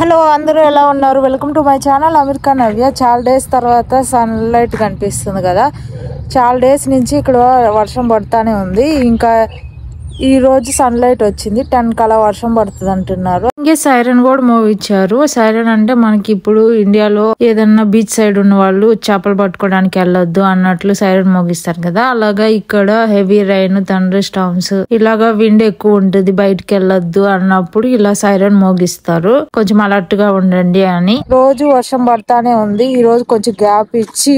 Hello అందరూ ఎలా ఉన్నారు? Welcome to my channel America Navya. చాలా డేస్ తర్వాత సన్లైట్ కనిపిస్తుంది కదా. చాలా డేస్ నుంచి ఇక్కడ వర్షం పడతానే ఉంది. ఇంకా ఈ రోజు సన్లైట్ వచ్చింది. 10 కలా వర్షం పడుతుంది అంటున్నారు. ఇంకే సైరన్ కూడా మోగించారు. సైరన్ అంటే మనకి ఇప్పుడు ఇండియాలో ఏదన్నా బీచ్ సైడ్ ఉన్న వాళ్ళు చేపలు పట్టుకోవడానికి వెళ్ళొద్దు అన్నట్లు సైరన్ మోగిస్తారు కదా. అలాగా ఇక్కడ హెవీ రైన్, థండర్ స్టార్మ్స్, ఇలాగా విండ్ ఎక్కువ ఉంటుంది, బయటకు వెళ్ళొద్దు అన్నప్పుడు ఇలా సైరన్ మోగిస్తారు. కొంచెం అలర్ట్ గా ఉండండి అని. రోజు వర్షం పడతానే ఉంది. ఈ రోజు కొంచెం గ్యాప్ ఇచ్చి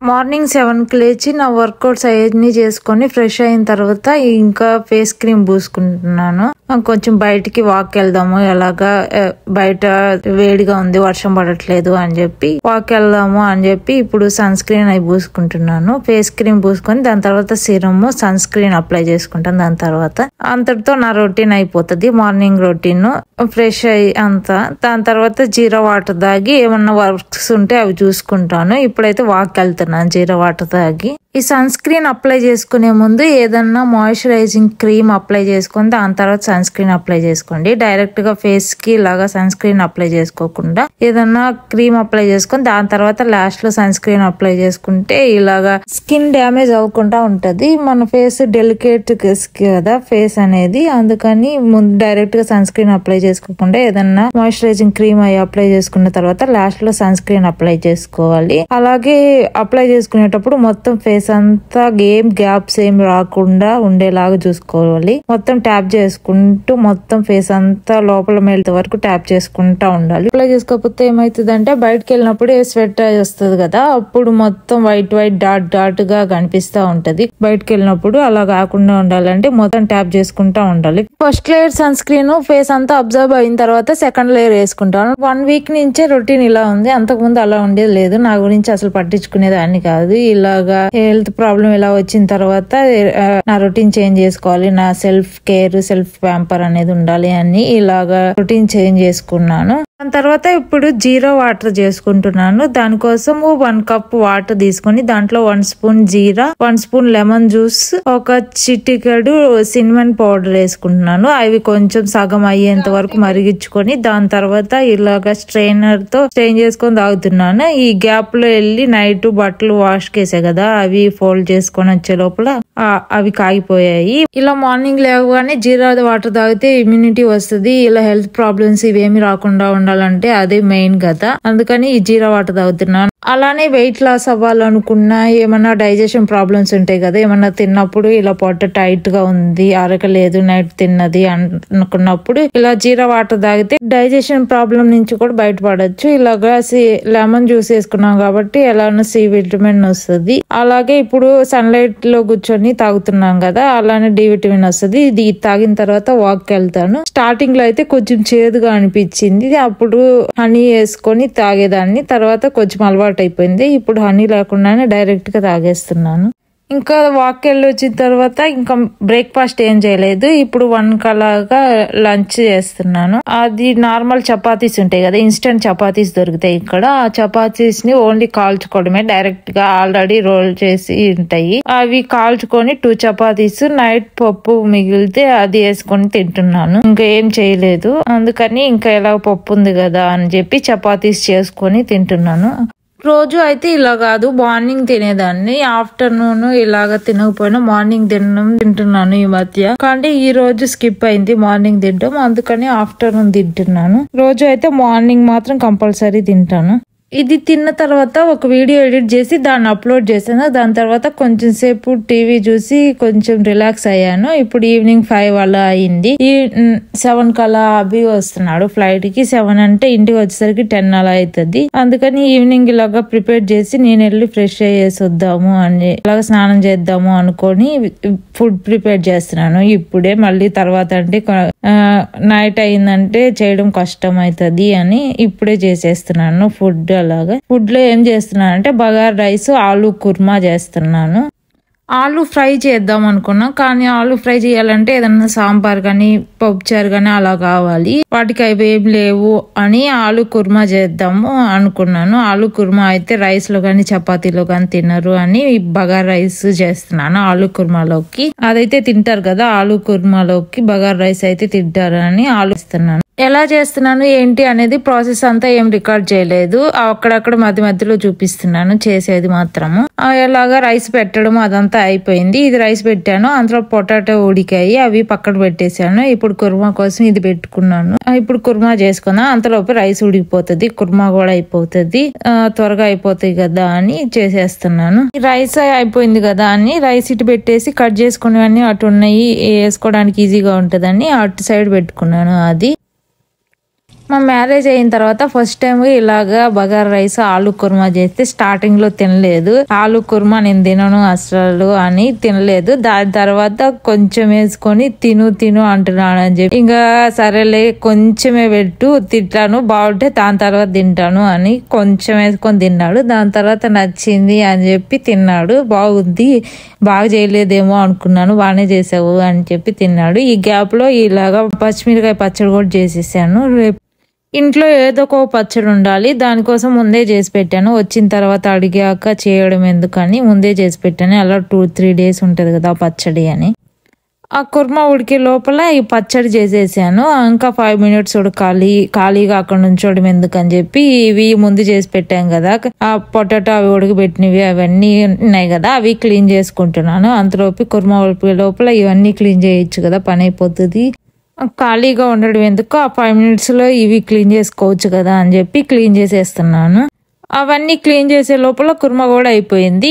మార్నింగ్ 7కి లేచి నా వర్కౌట్స్ అవన్నీ చేసుకొని ఫ్రెష్ అయిన తర్వాత ఇంకా ఫేస్ క్రీమ్ పూసుకుంటున్నాను. కొంచెం బయటికి వాక్ వెళ్దాము, ఎలాగా బయట వేడిగా ఉంది, వర్షం పడట్లేదు అని చెప్పి వాక్ వెళ్దాము అని చెప్పి ఇప్పుడు సన్ స్క్రీన్ అవి పూసుకుంటున్నాను. ఫేస్ క్రీమ్ పూసుకొని దాని తర్వాత సిరమ్, సన్ స్క్రీన్ అప్లై చేసుకుంటాను. దాని తర్వాత అంతటితో నా రొటీన్ అయిపోతుంది. మార్నింగ్ రొటీన్ ఫ్రెష్ అయ్యి అంతా. దాని తర్వాత జీరా వాటర్ తాగి ఏమన్నా వర్క్స్ ఉంటే అవి చూసుకుంటాను. ఇప్పుడైతే వాక్ వెళ్తాను జీరా వాటర్ తాగి. ఈ సన్ స్క్రీన్ అప్లై చేసుకునే ముందు ఏదన్నా మాయిశ్చరైజింగ్ క్రీమ్ అప్లై చేసుకొని దాని తర్వాత సన్ స్క్రీన్ అప్లై చేసుకోండి. డైరెక్ట్ గా ఫేస్ కి ఇలాగా సన్ స్క్రీన్ అప్లై చేసుకోకుండా ఏదన్నా క్రీమ్ అప్లై చేసుకొని దాని తర్వాత లాస్ట్ లో సన్ స్క్రీన్ అప్లై చేసుకుంటే ఇలాగా స్కిన్ డ్యామేజ్ అవ్వకుండా ఉంటది. మన ఫేస్ డెలికేట్ కదా ఫేస్ అనేది, అందుకని ముందు డైరెక్ట్ గా సన్ స్క్రీన్ అప్లై చేసుకోకుండా ఏదన్నా మాయిశ్చరైజింగ్ క్రీమ్ అవి అప్లై చేసుకున్న తర్వాత లాస్ట్ లో సన్ స్క్రీన్ అప్లై చేసుకోవాలి. అలాగే అప్లై చేసుకునేటప్పుడు మొత్తం ఫేస్ అంతా గ్యాప్స్ ఏం రాకుండా ఉండేలాగా చూసుకోవాలి. మొత్తం ట్యాప్ చేసుకుంటూ మొత్తం ఫేస్ అంతా లోపల మేల్త వరకు ట్యాప్ చేసుకుంటా ఉండాలి. అప్లై చేసుకోకపోతే ఏమైతుంది అంటే బయటకు వెళ్ళినప్పుడు స్వెట్ వస్తుంది కదా, అప్పుడు మొత్తం వైట్ డాట్ గా కనిపిస్తా ఉంటది. బయటకు వెళ్ళినప్పుడు అలా కాకుండా ఉండాలంటే మొత్తం ట్యాప్ చేసుకుంటా ఉండాలి. First layer sun screen face అంతా అబ్జర్వ్ అయిన తర్వాత సెకండ్ లేయర్ వేసుకుంటాను. 1 వీక్ నుంచే రొటీన్ ఇలా ఉంది. అంతకుముందు అలా ఉండేది లేదు. నా గురించి అసలు పట్టించుకునేదాన్ని కాదు. ఇలాగా హెల్త్ ప్రాబ్లం ఇలా వచ్చిన తర్వాత నా రొటీన్ చేంజ్ చేసుకోవాలి, నా సెల్ఫ్ కేర్, సెల్ఫ్ ప్యాంపర్ అనేది ఉండాలి అని ఇలాగా రొటీన్ చేంజ్ చేసుకున్నాను. దాని తర్వాత ఇప్పుడు జీరా వాటర్ చేసుకుంటున్నాను. దానికోసం 1 కప్ వాటర్ తీసుకొని దాంట్లో 1 స్పూన్ జీరా, 1 స్పూన్ లెమన్ జ్యూస్, ఒక చిటికెడు సిన్నమన్ పౌడర్ వేసుకుంటున్నాను. అవి కొంచెం సగం అయ్యేంత వరకు మరిగించుకొని దాని తర్వాత ఇలాగా స్ట్రైనర్ తో స్ట్రెయిన్ చేసుకొని తాగుతున్నాను. ఈ గ్యాప్ లో వెళ్ళి నైట్ బట్టలు వాష్ చేసే కదా, అవి ఫోల్డ్ చేసుకొని వచ్చే లోపల అవి కాగిపోయాయి. ఇలా మార్నింగ్ లేవగానే జీరా వాటర్ తాగితే ఇమ్యూనిటీ వస్తుంది. ఇలా హెల్త్ ప్రాబ్లమ్స్ ఇవేమి రాకుండా ఉండాలంటే అదే మెయిన్ కదా. అందుకని ఈ జీరా వాటర్ తాగుతున్నాను. అలానే వెయిట్ లాస్ అవ్వాలనుకున్నా, ఏమన్నా డైజెషన్ ప్రాబ్లమ్స్ ఉంటాయి కదా, ఏమన్నా తిన్నప్పుడు ఇలా పొట్ట టైట్ గా ఉంది, అరగలేదు నైట్ తిన్నది అనుకున్నప్పుడు ఇలా జీరా వాటర్ తాగితే డైజెషన్ ప్రాబ్లం నుంచి కూడా బయటపడచ్చు. ఇలాగా లెమన్ జ్యూస్ వేసుకున్నాం కాబట్టి ఎలానో సి విటమిన్ వస్తుంది. అలాగే ఇప్పుడు సన్లైట్ లో కూర్చొని తాగుతున్నాం కదా, అలానే డి విటమిన్ వస్తుంది. ఇది తాగిన తర్వాత వాక్ వెళ్తాను. స్టార్టింగ్ లో అయితే కొంచెం చేదుగా అనిపించింది. అప్పుడు హనీ వేసుకొని తాగేదాన్ని. తర్వాత కొంచెం అలవాటు అయిపోయింది. ఇప్పుడు హనీ లేకుండానే డైరెక్ట్ గా తాగేస్తున్నాను. ఇంకా వాక్ వెళ్ళి వచ్చిన తర్వాత ఇంకా బ్రేక్ఫాస్ట్ ఏం చేయలేదు. ఇప్పుడు 1 కలాగా లంచ్ చేస్తున్నాను. అది నార్మల్ చపాతీస్ ఉంటాయి కదా, ఇన్స్టెంట్ చపాతీస్ దొరుకుతాయి ఇక్కడ. ఆ చపాతీస్ ని ఓన్లీ కాల్చుకోవడమే, డైరెక్ట్ గా ఆల్రెడీ రోల్ చేసి ఉంటాయి. అవి కాల్చుకొని 2 చపాతీస్, నైట్ పప్పు మిగిలితే అది వేసుకొని తింటున్నాను. ఇంకా ఏం చేయలేదు. అందుకని ఇంకా ఎలా పప్పు ఉంది కదా అని చెప్పి చపాతీస్ చేసుకొని తింటున్నాను. రోజు అయితే ఇలా కాదు, మార్నింగ్ తినేదాన్ని, ఆఫ్టర్నూన్ ఇలాగా తినకపోయినా మార్నింగ్ తింటున్నాను ఈ మధ్య. కానీ ఈ రోజు స్కిప్ అయింది మార్నింగ్ తింటాం, అందుకని ఆఫ్టర్నూన్ తింటున్నాను. రోజు అయితే మార్నింగ్ మాత్రం కంపల్సరీ తింటాను. ఇది తిన్న తర్వాత ఒక వీడియో ఎడిట్ చేసి దాన్ని అప్లోడ్ చేశాను. దాని తర్వాత కొంచెం సేపు టీవీ చూసి కొంచెం రిలాక్స్ అయ్యాను. ఇప్పుడు ఈవినింగ్ 5 అలా అయింది. 7 కలా అభి వస్తున్నాడు ఫ్లైట్ కి. 7 అంటే ఇంటికి వచ్చేసరికి 10 అలా అవుతుంది. అందుకని ఈవినింగ్ ఇలాగా ప్రిపేర్ చేసి నేను వెళ్ళి ఫ్రెష్ అయ్యేసి వద్దాము అని, ఇలాగ స్నానం చేద్దాము అనుకొని ఫుడ్ ప్రిపేర్ చేస్తున్నాను ఇప్పుడే. మళ్ళీ తర్వాత అంటే నైట్ అయిందంటే చేయడం కష్టం అవుతుంది అని ఇప్పుడే చేసేస్తున్నాను ఫుడ్. అలాగా ఫుడ్ లో ఏం చేస్తున్నాను అంటే బగార్ రైస్, ఆలు కుర్మా చేస్తున్నాను. ఆలు ఫ్రై చేద్దాం అనుకున్నాం, కానీ ఆలు ఫ్రై చేయాలంటే ఏదన్నా సాంబార్ గానీ పప్పుచారు గానీ అలా కావాలి. వాటికి అవి ఏం లేవు అని ఆలు కుర్మా చేద్దాము అనుకున్నాను. ఆలు కుర్మా అయితే రైస్ లో గానీ చపాతీలో గానీ తినరు అని బగార్ రైస్ చేస్తున్నాను ఆలు కుర్మాలోకి. అదైతే తింటారు కదా, ఆలు కుర్మాలోకి బగార్ రైస్ అయితే తింటారు అని ఆలోచిస్తున్నాను. ఎలా చేస్తున్నాను ఏంటి అనేది ప్రాసెస్ అంతా ఏం రికార్డ్ చేయలేదు, అక్కడక్కడ మధ్య మధ్యలో చూపిస్తున్నాను చేసేది మాత్రము. ఎలాగా రైస్ పెట్టడం అదంతా అయిపోయింది. ఇది రైస్ పెట్టాను, అందులో పొటాటో ఉడికాయి, అవి పక్కన పెట్టేశాను. ఇప్పుడు కుర్మా కోసం ఇది పెట్టుకున్నాను. ఇప్పుడు కుర్మా చేసుకున్నా, అంతలోపు రైస్ ఉడికిపోతుంది, కుర్మా కూడా అయిపోతుంది, త్వరగా అయిపోతాయి కదా అని చేసేస్తున్నాను. రైస్ అయిపోయింది కదా అని రైస్ ఇటు పెట్టేసి కట్ చేసుకునేవన్నీ అటు ఉన్నాయి, వేసుకోవడానికి ఈజీగా ఉంటుందని అటు సైడ్ పెట్టుకున్నాను. అది మా మ్యారేజ్ అయిన తర్వాత ఫస్ట్ టైం ఇలాగా బగారా రైస్ ఆలు కుర్మా చేస్తే స్టార్టింగ్ లో తినలేదు. ఆలు కుర్మా నేను తినను అసలు అని తినలేదు. దాని తర్వాత కొంచెం వేసుకొని తిను అంటున్నాను అని చెప్పి ఇంకా సరేలే కొంచెమే పెట్టు తింటాను, బాగుంటే దాని తర్వాత తింటాను అని కొంచెం వేసుకొని తిన్నాడు. దాని తర్వాత నచ్చింది అని చెప్పి తిన్నాడు. బాగుంది, బాగా చేయలేదేమో అనుకున్నాను, బాగానే చేసావు అని చెప్పి తిన్నాడు. ఈ గ్యాప్ లో ఇలాగా పచ్చిమిరకాయ పచ్చడి కూడా చేసేసాను. ఇంట్లో ఏదో ఒక పచ్చడి ఉండాలి, దానికోసం ముందే చేసి పెట్టాను. వచ్చిన తర్వాత అడిగాక చేయడం ఎందుకని ముందే చేసి పెట్టాను. అలా 2-3 days ఉంటుంది కదా పచ్చడి అని. ఆ కుర్మా ఉడికే లోపల ఈ పచ్చడి చేసేసాను. ఇంకా 5 minutes ఉడకాలి, ఖాళీగా అక్కడ నుంచోడం ఎందుకని చెప్పి ఇవి ముందు చేసి పెట్టాం కదా, ఆ పొటాటో అవి ఉడకబెట్టినవి అవన్నీ ఉన్నాయి కదా, అవి క్లీన్ చేసుకుంటున్నాను. అంతలోపు కుర్మా ఉడికే లోపల ఇవన్నీ క్లీన్ చేయొచ్చు కదా, పని అయిపోతుంది. ఖాళీగా ఉండడం ఎందుకు, ఆ 5 minutes లో ఇవి క్లీన్ చేసుకోవచ్చు కదా అని చెప్పి క్లీన్ చేసేస్తున్నాను. అవన్నీ క్లీన్ చేసే లోపల కుర్మా కూడా అయిపోయింది.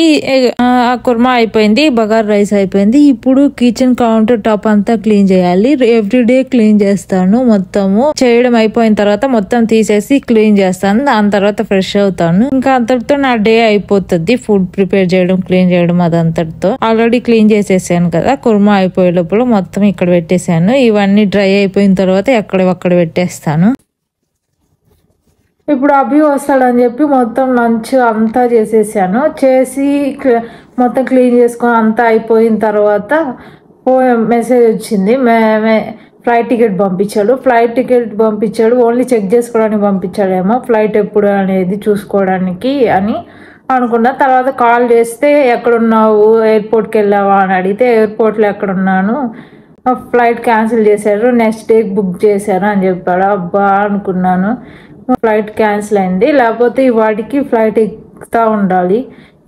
ఆ కుర్మా అయిపోయింది, బగారా రైస్ అయిపోయింది. ఇప్పుడు కిచెన్ కౌంటర్ టాప్ అంతా క్లీన్ చేయాలి. ఎవ్రీడే క్లీన్ చేస్తాను. మొత్తము చేయడం అయిపోయిన తర్వాత మొత్తం తీసేసి క్లీన్ చేస్తాను. దాని తర్వాత ఫ్రెష్ అవుతాను. ఇంకా అంతటితో నా డే అయిపోతుంది. ఫుడ్ ప్రిపేర్ చేయడం, క్లీన్ చేయడం అదంతటితో. ఆల్రెడీ క్లీన్ చేసేసాను కదా, కుర్మా అయిపోయే లోపల మొత్తం ఇక్కడ పెట్టేశాను. ఇవన్నీ డ్రై అయిపోయిన తర్వాత ఎక్కడ పెట్టేస్తాను. ఇప్పుడు అభి వస్తాడని చెప్పి మొత్తం లంచ్ అంతా చేసేసాను. చేసి మొత్తం క్లీన్ చేసుకొని అంతా అయిపోయిన తర్వాత మెసేజ్ వచ్చింది. ఫ్లైట్ టికెట్ పంపించాడు. ఓన్లీ చెక్ చేసుకోవడానికి పంపించాడేమో, ఫ్లైట్ ఎప్పుడు అనేది చూసుకోవడానికి అని అనుకున్నా. తర్వాత కాల్ చేస్తే ఎక్కడున్నావు, ఎయిర్పోర్ట్కి వెళ్ళావా అని అడిగితే ఎయిర్పోర్ట్లో ఎక్కడున్నాను, ఫ్లైట్ క్యాన్సిల్ చేశారు, నెక్స్ట్ డేకి బుక్ చేశారు అని చెప్పాడు. అబ్బా అనుకున్నాను, ఫ్లైట్ క్యాన్సిల్ అయింది, లేకపోతే వాటికి ఫ్లైట్ ఎక్కుతా ఉండాలి,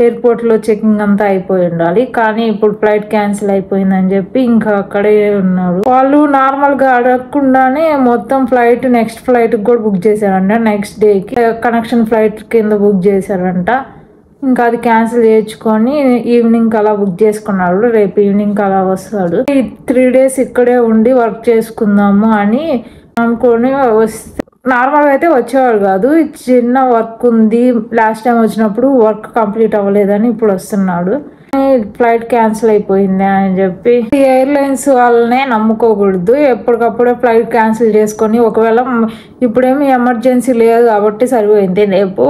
ఎయిర్పోర్ట్లో చెకింగ్ అంతా అయిపోయి ఉండాలి. కానీ ఇప్పుడు ఫ్లైట్ క్యాన్సిల్ అయిపోయిందని చెప్పి ఇంకా అక్కడే ఉన్నారు. వాళ్ళు నార్మల్గా అడగకుండానే మొత్తం ఫ్లైట్ నెక్స్ట్ ఫ్లైట్ కూడా బుక్ చేశారంట. నెక్స్ట్ డేకి కనెక్షన్ ఫ్లైట్ కింద బుక్ చేశారంట. ఇంకా అది క్యాన్సిల్ చేయించుకొని ఈవినింగ్ అలా బుక్ చేసుకున్నాడు. రేపు ఈవినింగ్ అలా వస్తాడు. ఈ 3 days ఇక్కడే ఉండి వర్క్ చేసుకుందాము అని అనుకొని వస్తే, నార్మల్గా అయితే వచ్చేవాడు కాదు, చిన్న వర్క్ ఉంది, లాస్ట్ టైం వచ్చినప్పుడు వర్క్ కంప్లీట్ అవ్వలేదని ఇప్పుడు వస్తున్నాడు. ఫ్లైట్ క్యాన్సిల్ అయిపోయింది అని చెప్పి ఎయిర్లైన్స్ వాళ్ళనే నమ్ముకోకూడదు. ఎప్పటికప్పుడే ఫ్లైట్ క్యాన్సిల్ చేసుకొని, ఒకవేళ ఇప్పుడేమి ఎమర్జెన్సీ లేదు కాబట్టి సరిపోయింది.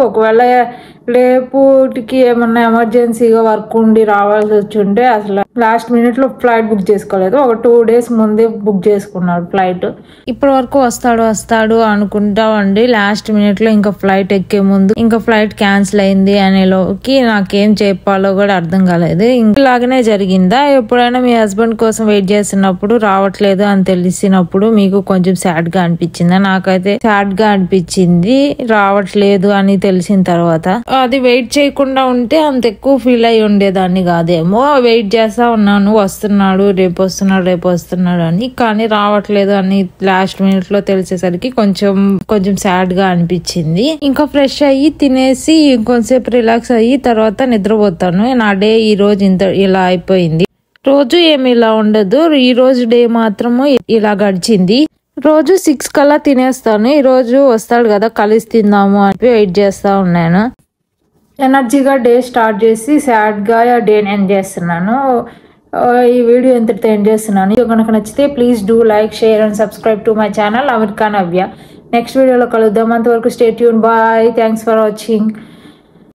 ఒకవేళ రేపుకి ఏమన్నా ఎమర్జెన్సీగా వర్క్ ఉండి రావాల్సి వచ్చి ఉంటే అసలు లాస్ట్ మినిట్ లో ఫ్లైట్ బుక్ చేసుకోలేదు. ఒక 2 days ముందే బుక్ చేసుకున్నాడు ఫ్లైట్. ఇప్పటి వరకు వస్తాడు అనుకుంటా ఉండి లాస్ట్ మినిట్ లో ఇంకా ఫ్లైట్ ఎక్కే ముందు ఇంకా ఫ్లైట్ క్యాన్సిల్ అయింది అనేలోకి నాకేం చెప్పాలో కూడా అర్థం కాలేదు. ఇలాగనే జరిగిందా? ఎప్పుడైనా మీ హస్బెండ్ కోసం వెయిట్ చేస్తున్నప్పుడు రావట్లేదు అని తెలిసినప్పుడు మీకు కొంచెం సాడ్ గా అనిపించిందా? నాకైతే సాడ్ గా అనిపించింది, రావట్లేదు అని తెలిసిన తర్వాత. అది వెయిట్ చేయకుండా ఉంటే అంత ఎక్కువ ఫీల్ అయి ఉండేదాన్ని కాదేమో. వెయిట్ చేస్తా ఉన్నాను, రేపు వస్తున్నాడు అని, కానీ రావట్లేదు అని లాస్ట్ మినిట్ లో తెలిసేసరికి కొంచెం సాడ్ గా అనిపించింది. ఇంకా ఫ్రెష్ అయ్యి తినేసి ఇంకొంచెంసేపు రిలాక్స్ అయ్యి తర్వాత నిద్రపోతాను. నా డే ఈ రోజు ఇలా అయిపోయింది. రోజు ఏమి ఇలా ఉండదు, ఈ రోజు డే మాత్రము ఇలా గడిచింది. రోజు 6 కల్లా తినేస్తాను. ఈ రోజు వస్తాడు కదా, కలిసి తిందాము అని వెయిట్ చేస్తా ఉన్నాను. ఎనర్జీగా డే స్టార్ట్ చేసి సాడ్గా డేని ఎండ్ చేస్తున్నాను. ఈ వీడియో ఎంతటితో ఎండ్ చేస్తున్నాను. కనుక నచ్చితే please do like, share and subscribe to my channel America Navya. Next వీడియోలో కలుద్దాం. అంతవరకు stay tune. Bye. Thanks for watching.